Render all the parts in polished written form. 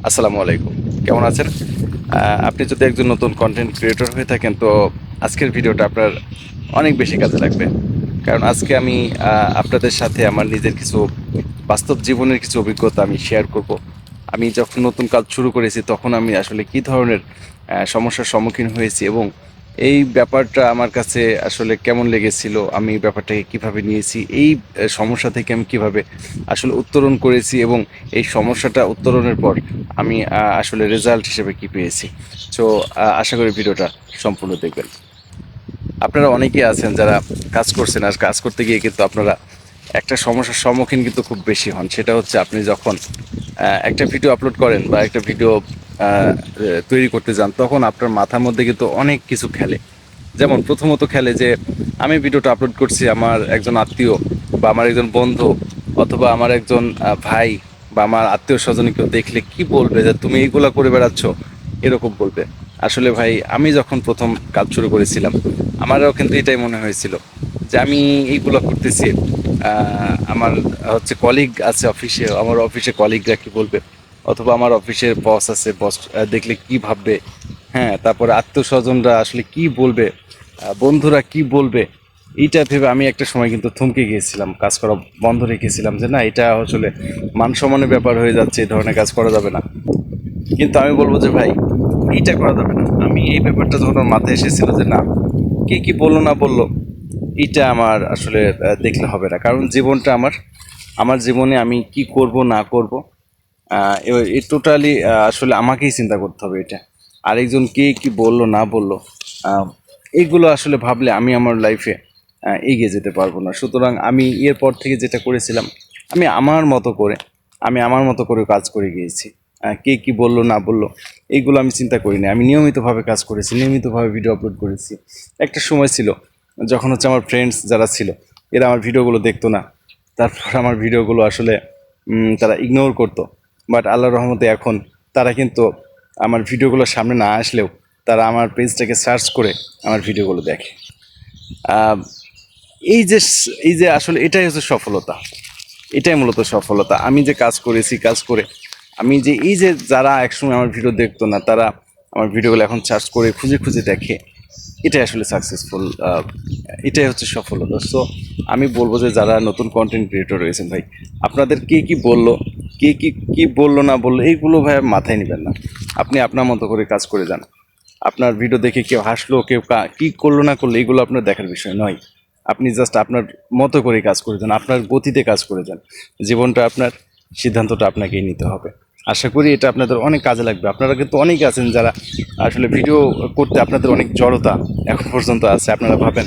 আসসালামু আলাইকুম। কেমন আছেন? আপনি যদি একজন নতুন কন্টেন্ট ক্রিয়েটর হয়ে থাকেন তো আজকের ভিডিওটা আপনার অনেক বেশি কাজে লাগবে। কারণ আজকে আমি আপনাদের সাথে আমার নিজের কিছু বাস্তব জীবনের কিছু অভিজ্ঞতা আমি শেয়ার করব। আমি যখন নতুন কাজ শুরু করেছি তখন আমি আসলে কী ধরনের সমস্যার সম্মুখীন হয়েছি এবং এই ব্যাপারটা আমার কাছে আসলে কেমন লেগেছিল, আমি ব্যাপারটাকে কিভাবে নিয়েছি, এই সমস্যা থেকে আমি কিভাবে আসলে উত্তরণ করেছি এবং এই সমস্যাটা উত্তরণের পর আমি আসলে রেজাল্ট হিসেবে কি পেয়েছি। সো আশা করি ভিডিওটা সম্পূর্ণ দেখবেন। আপনারা অনেকেই আছেন যারা কাজ করছেন, আর কাজ করতে গিয়ে কিন্তু আপনারা একটা সমস্যার সম্মুখীন কিন্তু খুব বেশি হন। সেটা হচ্ছে আপনি যখন একটা ভিডিও আপলোড করেন বা একটা ভিডিও তৈরি করতে যান, তখন আপনার মাথার মধ্যে কিন্তু অনেক কিছু খেলে। যেমন প্রথমত খেলে যে আমি ভিডিওটা আপলোড করছি, আমার একজন আত্মীয় বা আমার একজন বন্ধু অথবা আমার একজন ভাই বা আমার আত্মীয় স্বজন কেউ দেখলে কি বলবে, যে তুমি এইগুলা করে বেড়াচ্ছ, এরকম বলবে। আসলে ভাই, আমি যখন প্রথম কাজ শুরু করেছিলাম আমারও কিন্তু এটাই মনে হয়েছিল যে আমি এইগুলো করতেছি, আমার হচ্ছে কলিগ আছে অফিসে, আমার অফিসে কলিগরা কি বলবে, অথবা আমার অফিসের বস আছে, বস দেখলে কি ভাববে, হ্যাঁ, তারপরে আত্মীয় স্বজনরা আসলে কি বলবে, বন্ধুরা কি বলবে। এইটা ভেবে আমি একটা সময় কিন্তু থমকে গিয়েছিলাম, কাজ করা বন্ধ রেখেছিলাম যে না, এটা আসলে মান সম্মানের ব্যাপার হয়ে যাচ্ছে, এই ধরনের কাজ করা যাবে না। কিন্তু আমি বলবো যে ভাই, এইটা করা যাবে না। আমি এই ব্যাপারটা যখন আমার মাথায় এসেছিল যে না, কে কি বললো না বললো, এইটা আমার আসলে দেখলে হবে না। কারণ জীবনটা আমার, আমার জীবনে আমি কি করব না করব, এই টোটালি আসলে আমাকেই চিন্তা করতে হবে এটা। আরেকজন কে কি বললো না বললো, আহ, এইগুলো আসলে ভাবলে আমি আমার লাইফে এগিয়ে যেতে পারবো না। সুতরাং আমি এরপর থেকে যেটা করেছিলাম, আমি আমার মতো করে, কাজ করে গিয়েছি। কে কি বললো না বললো এইগুলো আমি চিন্তা করিনি। আমি নিয়মিতভাবে কাজ করেছি, নিয়মিতভাবে ভিডিও আপলোড করেছি। একটা সময় ছিল যখন হচ্ছে আমার ফ্রেন্ডস যারা ছিল এরা আমার ভিডিওগুলো দেখতো না, তারপর আমার ভিডিওগুলো আসলে তারা ইগনোর করতো। বাট আল্লাহর রহমতে এখন তারা কিন্তু আমার ভিডিওগুলোর সামনে না আসলেও তারা আমার পেজটাকে সার্চ করে আমার ভিডিওগুলো দেখে। আহ, এই যে এই যে আসলে এটাই হচ্ছে সফলতা, এটাই মূলত সফলতা। আমি যে কাজ করেছি, কাজ করে আমি যে এই যে যারা একসময় আমার ভিডিও দেখতো না, তারা আমার ভিডিওগুলো এখন সার্চ করে খুঁজে খুঁজে দেখে, এটাই আসলে সাকসেসফুল, এটাই হচ্ছে সফলতা। সো আমি বলবো যে যারা নতুন কন্টেন্ট ক্রিয়েটর রয়েছেন ভাই, আপনাদের কে কি বললো, কে কি কি বললো না বললো, এইগুলো ভাই মাথায় নেবেন না। আপনি আপনার মতো করে কাজ করে যান। আপনার ভিডিও দেখে কেউ হাসলো, কেউ কি করলো না করলো, এগুলো আপনার দেখার বিষয় নয়। আপনি জাস্ট আপনার মতো করে কাজ করে যান, আপনার গতিতে কাজ করে যান। জীবনটা আপনার, সিদ্ধান্তটা আপনাকেই নিতে হবে। আশা করি এটা আপনাদের অনেক কাজে লাগবে। আপনারা কিন্তু অনেকে আছেন যারা আসলে ভিডিও করতে আপনাদের অনেক জড়তা এখন পর্যন্ত আছে। আপনারা ভাবেন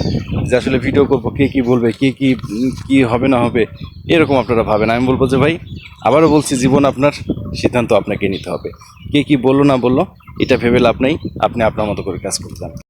যে আসলে ভিডিও করবো, কে কি বলবে, কে কি কি হবে না হবে, এরকম আপনারা ভাবেন। আমি বলবো যে ভাই, আবারও বলছি, জীবন আপনার, সিদ্ধান্ত আপনাকে নিতে হবে। কে কি বললো না বললো এটা ভেবে লাভ নেই, আপনি আপনার মতো করে কাজ করতে যান।